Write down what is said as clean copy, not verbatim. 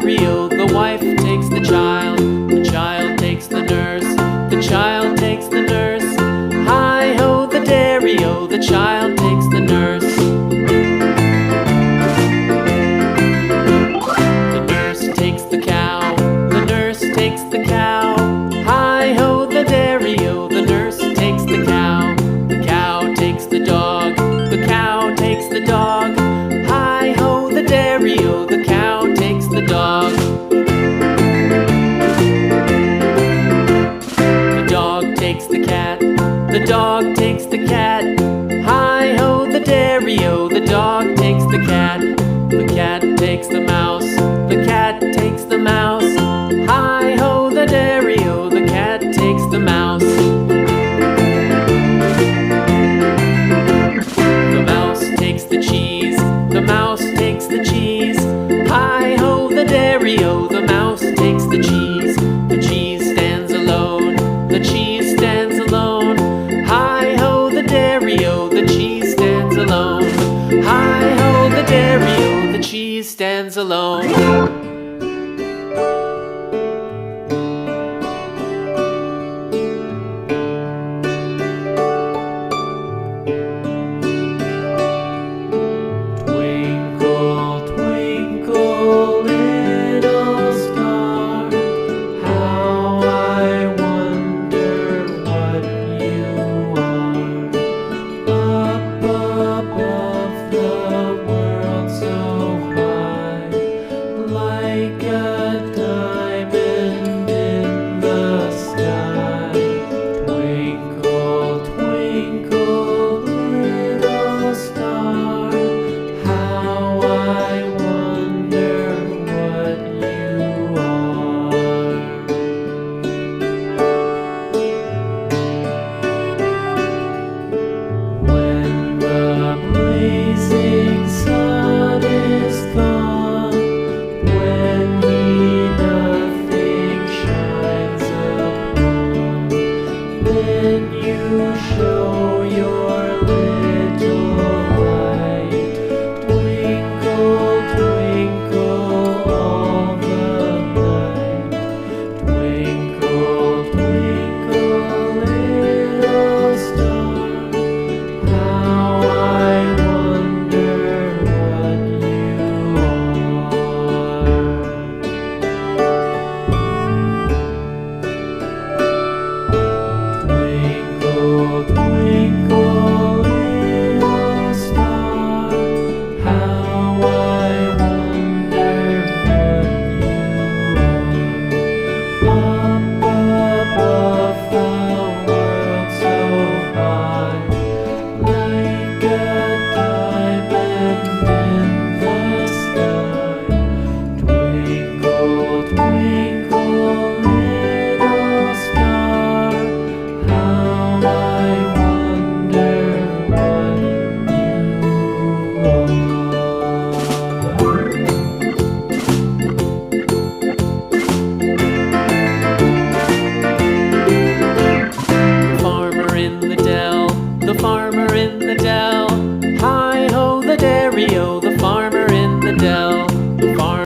dairy-o, the wife takes the child takes the nurse, the child takes the nurse. Hi-ho, the dairy-o, the child takes the nurse. The nurse takes the cow, the nurse takes the cow. Hi-ho, the dairy-o, the nurse takes the cow. The cow takes the dog, the cow takes the dog. Hi-ho, the dairy-o, the cow takes the dog. The dog takes the cat, the dog takes the cat. Hi-ho, the dairy-o, the dog takes the cat. The cat takes the mouse, the cat takes the mouse. Hi-ho, the dairy-o, the cat takes the mouse. The mouse takes the cheese, the mouse takes the cheese. Hi-ho, the dairy-o, the mouse takes the cheese. The cheese stands alone, the cheese stands alone. Hi-ho, the dairy-o, the cheese stands alone. Hi-ho, the dairy-o, the cheese stands alone.